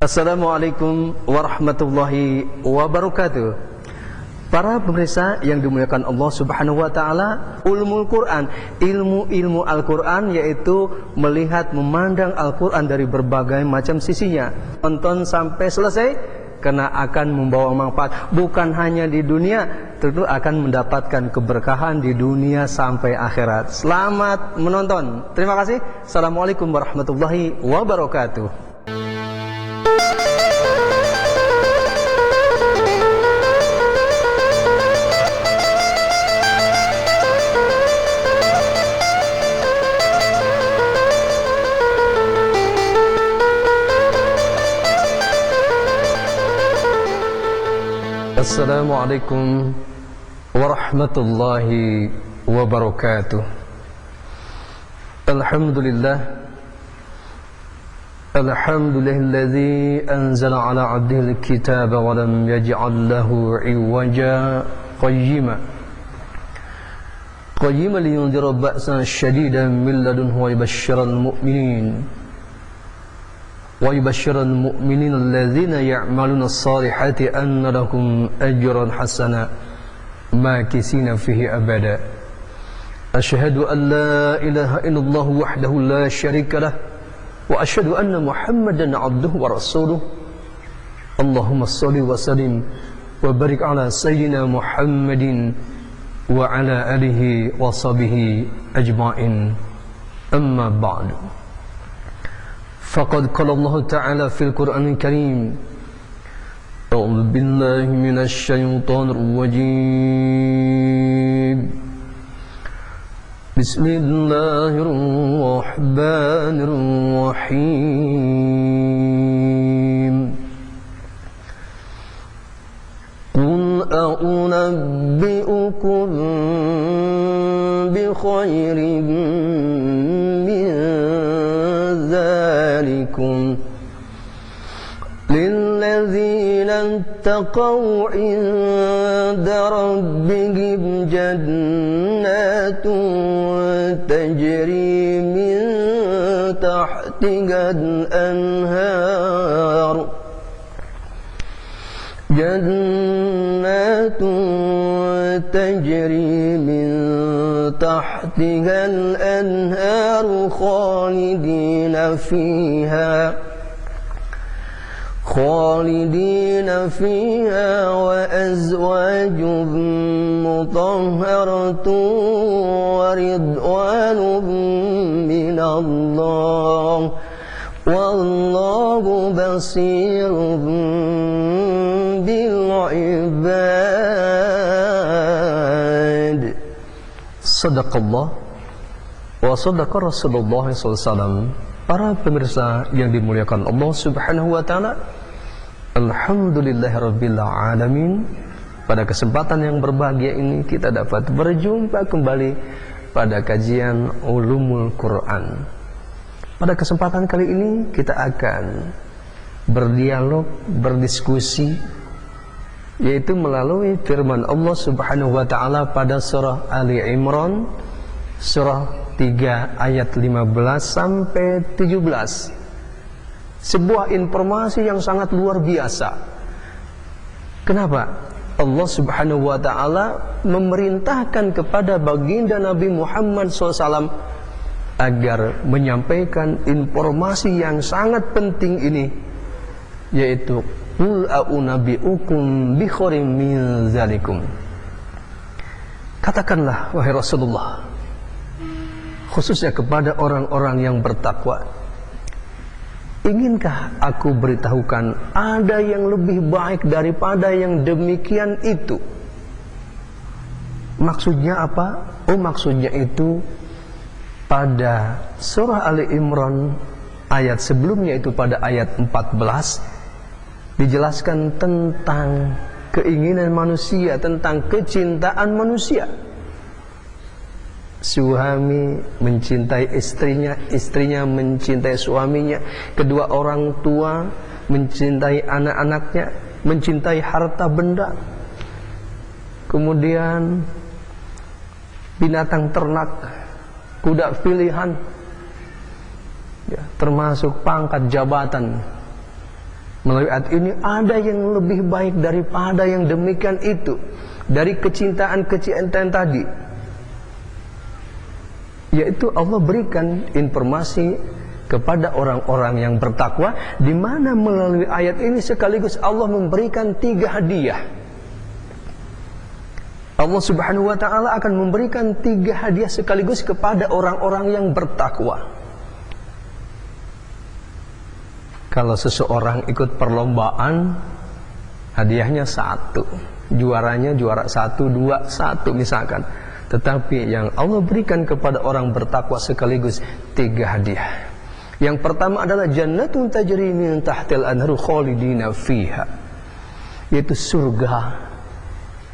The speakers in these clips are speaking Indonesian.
Assalamualaikum warahmatullahi wabarakatuh. Para pemirsa yang dimuliakan Allah Subhanahu wa taala, ulumul Quran, ilmu Al-Quran, yaitu melihat, memandang Al-Quran dari berbagai macam sisinya. Tonton sampai selesai karena akan membawa manfaat bukan hanya di dunia, tentu akan mendapatkan keberkahan di dunia sampai akhirat. Selamat menonton. Terima kasih. Assalamualaikum warahmatullahi wabarakatuh. Assalamualaikum warahmatullahi wabarakatuh. Alhamdulillahilladzi anzala ala 'abdihil kitaba wa lam yaj'al lahu 'iwaja qayyiman liyunzira ba'san shadidan min ladunhu wa yubashshiral mu'minin alladzina ya'maluna as-salihati anna lahum ajran hasana makisina fihi abada. Asyhadu an la ilaha illallah wahdahu la syarika lah wa asyhadu anna Muhammadan 'abduhu wa rasuluh. Allahumma shalli wa sallim wa barik ala sayyidina Muhammadin wa ala alihi wa sahbihi ajma'in. Amma ba'du. Faqad qala Allah Ta'ala fil Qur'anil Karim, A'udzu billahi minasy syaithanir rajim. Bismillahirrahmanirrahim. Qul a'unabbi'ukum bi khairin min ذلكم للذين اتقوا عند ربهم جنات تجري من تحتها الأنهار تجري من تحتها الأنهار خالدين فيها وأزواج مطهرة ورضوان من الله والله بصير بالعباد. Sadaqallah wa sadaqa Rasulullah SAW. Para pemirsa yang dimuliakan Allah Subhanahu wa taala, alhamdulillahirabbil alamin. Pada kesempatan yang berbahagia ini kita dapat berjumpa kembali pada kajian ulumul Quran. Pada kesempatan kali ini kita akan berdialog, berdiskusi, yaitu melalui firman Allah Subhanahu wa taala pada surah Ali Imran, surah 3 ayat 15 sampai 17. Sebuah informasi yang sangat luar biasa. Kenapa? Allah Subhanahu wa taala memerintahkan kepada baginda Nabi Muhammad SAW agar menyampaikan informasi yang sangat penting ini, yaitu qul a'unabbi'ukum bi khairin min dzalikum. Katakanlah wahai Rasulullah, khususnya kepada orang-orang yang bertakwa, inkah aku beritahukan ada yang lebih baik daripada yang demikian itu? Maksudnya apa? Maksudnya itu pada surah Ali Imran ayat sebelumnya, itu pada ayat 14 dijelaskan tentang keinginan manusia, tentang kecintaan manusia. Suami mencintai istrinya, istrinya mencintai suaminya, kedua orang tua mencintai anak-anaknya, mencintai harta benda, kemudian binatang ternak, kuda pilihan, ya, termasuk pangkat jabatan, Melalui ayat ini ada yang lebih baik daripada yang demikian itu, dari kecintaan-kecintaan tadi, yaitu Allah berikan informasi kepada orang-orang yang bertakwa, di mana melalui ayat ini sekaligus Allah memberikan 3 hadiah. Allah Subhanahu wa ta'ala akan memberikan 3 hadiah sekaligus kepada orang-orang yang bertakwa. Kalau seseorang ikut perlombaan, hadiahnya 1, juaranya juara 1, 2, 1 misalkan. Tetapi yang Allah berikan kepada orang bertakwa sekaligus 3 hadiah. Yang pertama adalah jannatun tajri min tahtil anharu khalidina fiha, yaitu surga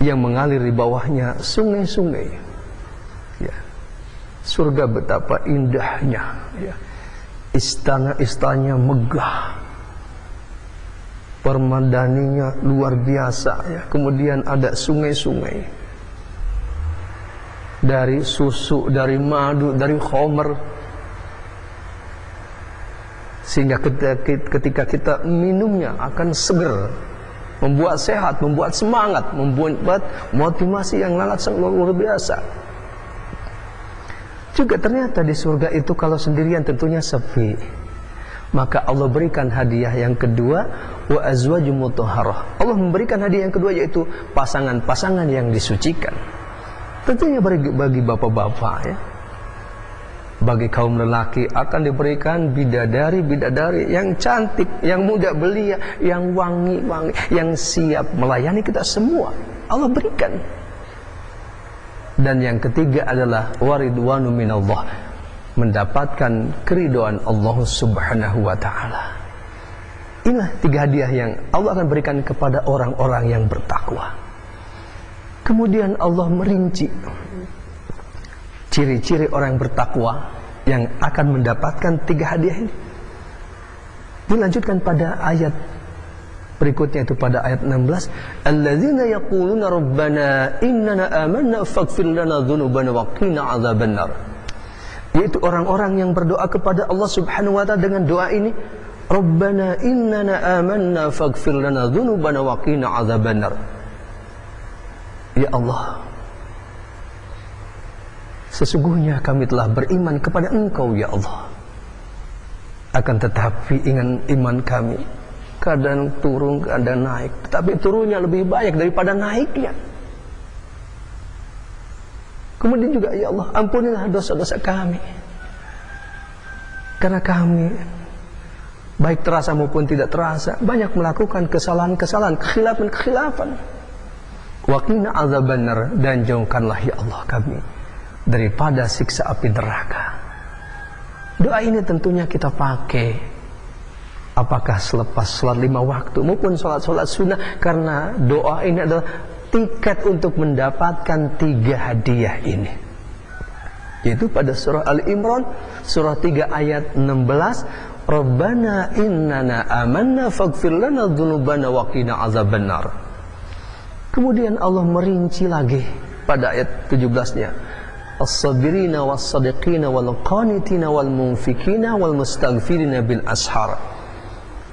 yang mengalir di bawahnya sungai-sungai. Ya. Surga betapa indahnya, ya. Istana-istananya megah, permadaninya luar biasa, ya. Kemudian ada sungai-sungai dari susu, dari madu, dari khamr, sehingga ketika kita minumnya akan seger, membuat sehat, membuat semangat, membuat motivasi yang sangat luar biasa. Juga ternyata di surga itu kalau sendirian tentunya sepi. Maka Allah berikan hadiah yang kedua, wa azwajum mutahharah. Allah memberikan hadiah yang kedua, yaitu pasangan-pasangan yang disucikan. Tentunya bagi bapak-bapak, ya. Bagi kaum lelaki akan diberikan bidadari-bidadari yang cantik, yang muda belia, yang wangi-wangi, yang siap melayani kita semua. Allah berikan. Dan yang ketiga adalah waridwanu minallah, mendapatkan keridhaan Allah Subhanahu wa ta'ala. Inilah 3 hadiah yang Allah akan berikan kepada orang-orang yang bertakwa. Kemudian Allah merinci ciri-ciri orang yang bertakwa yang akan mendapatkan 3 hadiah ini. Dilanjutkan pada ayat berikutnya, itu pada ayat 16, alladzina yaquluna rabbana innana amanna faghfir lana dzunubana wa qina adzabannar. Yaitu orang-orang yang berdoa kepada Allah Subhanahu wa ta'ala dengan doa ini, rabbana innana amanna faghfir lana dzunubana wa qina adzabannar. Ya Allah, sesungguhnya kami telah beriman kepada Engkau ya Allah. Akan tetapi iman kami kadang turun, kadang naik. Tapi turunnya lebih banyak daripada naiknya. Kemudian juga ya Allah, ampunilah dosa-dosa kami. Karena kami, baik terasa maupun tidak terasa, banyak melakukan kesalahan-kesalahan, kekhilafan-kekhilafan. Wa qina adzabannar, dan jauhkanlah ya Allah kami daripada siksa api neraka. Doa ini tentunya kita pakai apakah selepas sholat 5 waktu maupun sholat-sholat sunnah, karena doa ini adalah tiket untuk mendapatkan 3 hadiah ini, yaitu pada surah Al-Imran surah 3 ayat 16, Rabbana innana amanna faghfir lana dzunubana wa qina adzabannar. Kemudian Allah merinci lagi pada ayat 17-nya, as-sabirina was-sadiqina wal qanitina wal munfikina wal mustaghfirina bil ashar,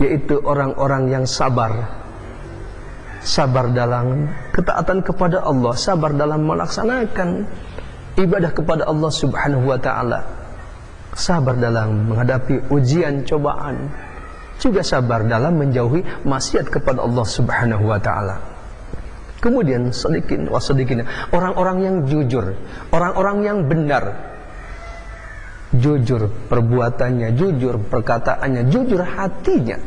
yaitu orang-orang yang sabar dalam ketaatan kepada Allah, sabar dalam melaksanakan ibadah kepada Allah Subhanahu wa ta'ala, sabar dalam menghadapi ujian cobaan, juga sabar dalam menjauhi maksiat kepada Allah Subhanahu wa ta'ala. Kemudian sadiqin wasadiqina, orang-orang yang jujur, orang-orang yang benar, jujur perbuatannya, jujur perkataannya, jujur hatinya.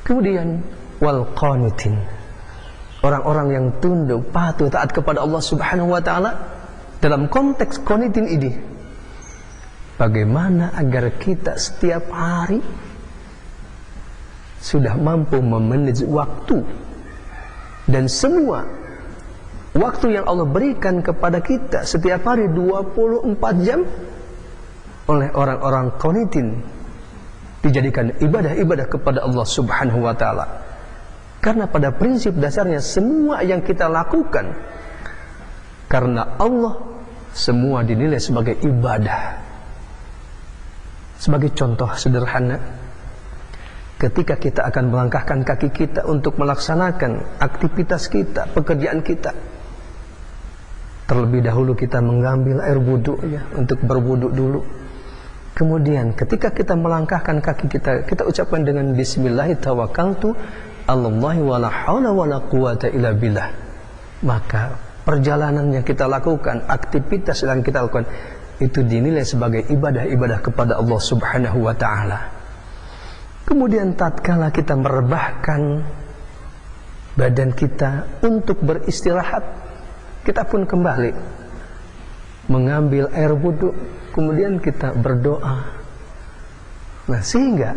Kemudian wal qanitin, orang-orang yang tunduk, patuh, taat kepada Allah Subhanahu wa ta'ala. Dalam konteks qanitin ini, bagaimana agar kita setiap hari sudah mampu memanage waktu, dan semua waktu yang Allah berikan kepada kita setiap hari 24 jam oleh orang-orang qanitin dijadikan ibadah-ibadah kepada Allah Subhanahu wa ta'ala. Karena pada prinsip dasarnya semua yang kita lakukan karena Allah, semua dinilai sebagai ibadah. Sebagai contoh sederhana, ketika kita akan melangkahkan kaki kita untuk melaksanakan aktivitas kita, pekerjaan kita, terlebih dahulu kita mengambil air wudhu ya, untuk berwudhu dulu. Kemudian ketika kita melangkahkan kaki kita, kita ucapkan dengan Bismillahirrahmanirrahim, Allahi wala hawla wala quwata illa billah. Maka perjalanan yang kita lakukan, aktivitas yang kita lakukan, itu dinilai sebagai ibadah-ibadah kepada Allah Subhanahu wa ta'ala. Kemudian tatkala kita merebahkan badan kita untuk beristirahat, kita pun kembali mengambil air wudhu, kemudian kita berdoa. Nah, sehingga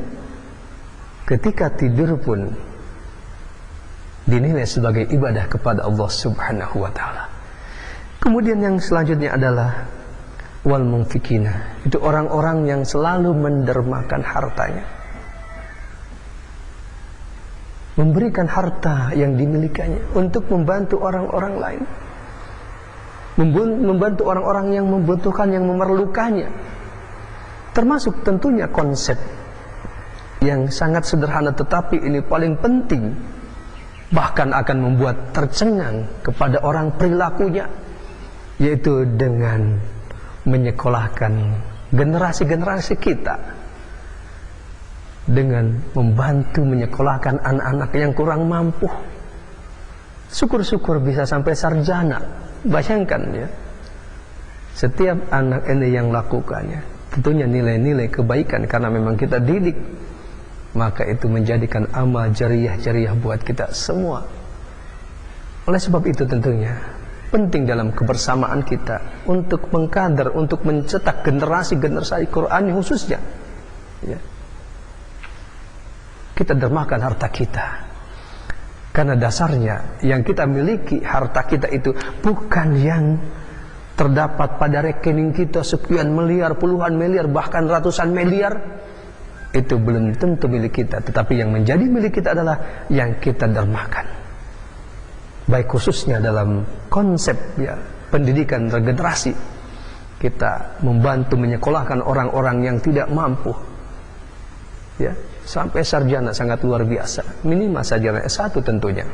ketika tidur pun dinilai sebagai ibadah kepada Allah Subhanahu wa ta'ala. Kemudian yang selanjutnya adalah wal munfikina, itu orang-orang yang selalu mendermakan hartanya, memberikan harta yang dimilikannya untuk membantu orang-orang lain, membantu orang-orang yang membutuhkan, yang memerlukannya. Termasuk tentunya konsep yang sangat sederhana tetapi ini paling penting, bahkan akan membuat tercengang kepada orang perilakunya, yaitu dengan menyekolahkan generasi-generasi kita, dengan membantu menyekolahkan anak-anak yang kurang mampu. Syukur-syukur bisa sampai sarjana. Bayangkan ya, setiap anak ini yang lakukannya tentunya nilai-nilai kebaikan karena memang kita didik, maka itu menjadikan amal jariah-jariah buat kita semua. Oleh sebab itu tentunya penting dalam kebersamaan kita untuk mengkader, untuk mencetak generasi-generasi Quran khususnya ya, kita dermakan harta kita. Karena dasarnya yang kita miliki, harta kita itu bukan yang terdapat pada rekening kita sekian miliar, puluhan miliar, bahkan ratusan miliar. Itu belum tentu milik kita. Tetapi yang menjadi milik kita adalah yang kita dermakan. Baik khususnya dalam konsep ya, pendidikan regenerasi, kita membantu menyekolahkan orang-orang yang tidak mampu ya, sampai sarjana sangat luar biasa, minimal sarjana S1 tentunya.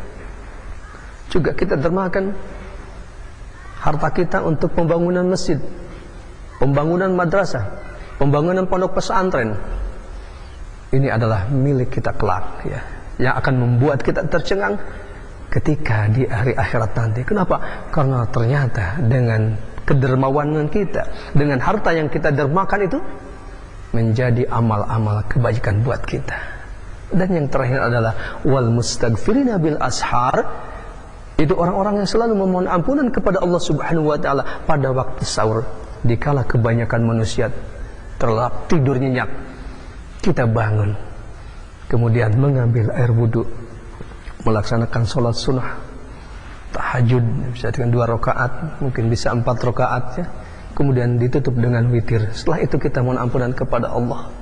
Juga kita dermakan harta kita untuk pembangunan masjid, pembangunan madrasah, pembangunan pondok pesantren. Ini adalah milik kita kelak ya, yang akan membuat kita tercengang ketika di hari akhirat nanti. Kenapa? Karena ternyata dengan kedermawanan kita, dengan harta yang kita dermakan itu menjadi amal-amal kebaikan buat kita. Dan yang terakhir adalah wal mustaghfirina bil ashar, itu orang-orang yang selalu memohon ampunan kepada Allah Subhanahu wa ta'ala pada waktu sahur. Dikala kebanyakan manusia terlelap tidur nyenyak, kita bangun, kemudian mengambil air wudhu, melaksanakan sholat sunnah, tahajud, bisa dengan 2 rakaat, mungkin bisa 4 rakaat ya. Kemudian ditutup dengan witir. Setelah itu kita mohon ampunan kepada Allah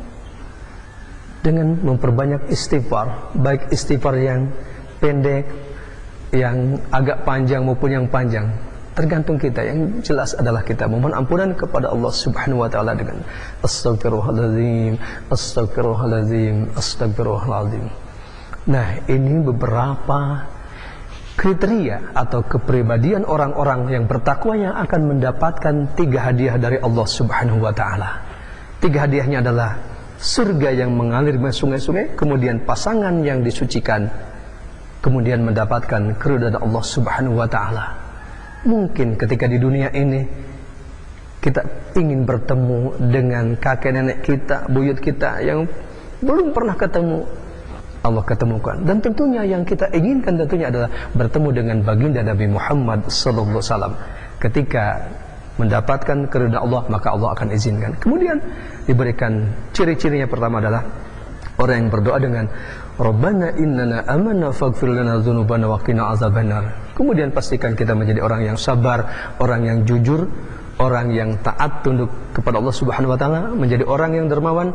dengan memperbanyak istighfar, baik istighfar yang pendek, yang agak panjang maupun yang panjang, tergantung kita. Yang jelas adalah kita memohon ampunan kepada Allah Subhanahu wa ta'ala dengan Astaghfirullahaladzim, Astaghfirullahaladzim, Astaghfirullahaladzim. Nah, ini beberapa kriteria atau kepribadian orang-orang yang bertakwa yang akan mendapatkan 3 hadiah dari Allah Subhanahu wa ta'ala. 3 hadiahnya adalah surga yang mengalir sungai-sungai, kemudian pasangan yang disucikan, kemudian mendapatkan keridhaan Allah Subhanahu wa ta'ala. Mungkin ketika di dunia ini kita ingin bertemu dengan kakek nenek kita, buyut kita yang belum pernah ketemu, Allah ketemukan. Dan tentunya yang kita inginkan tentunya adalah bertemu dengan baginda Nabi Muhammad sallallahu alaihi wasallam. Ketika mendapatkan keridhaan Allah, maka Allah akan izinkan. Kemudian diberikan ciri-cirinya, pertama adalah orang yang berdoa dengan Rabbana innana amanna faghfir lana dzunubana wa qina azabannar. Kemudian pastikan kita menjadi orang yang sabar, orang yang jujur, orang yang taat tunduk kepada Allah Subhanahu wa taala, menjadi orang yang dermawan,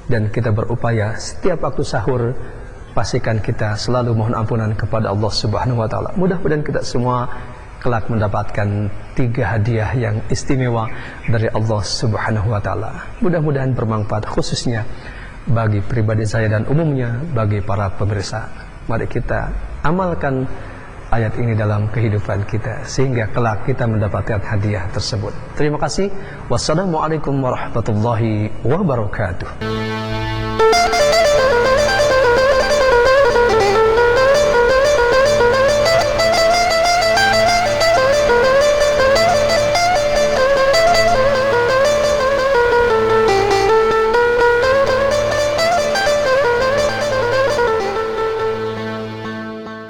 dan kita berupaya setiap waktu sahur pastikan kita selalu mohon ampunan kepada Allah Subhanahu wa taala. Mudah-mudahan kita semua kelak mendapatkan 3 hadiah yang istimewa dari Allah Subhanahu wa taala. Mudah-mudahan bermanfaat, khususnya bagi pribadi saya dan umumnya bagi para pemirsa. Mari kita amalkan ayat ini dalam kehidupan kita sehingga kelak kita mendapatkan hadiah tersebut. Terima kasih. Wassalamualaikum warahmatullahi wabarakatuh.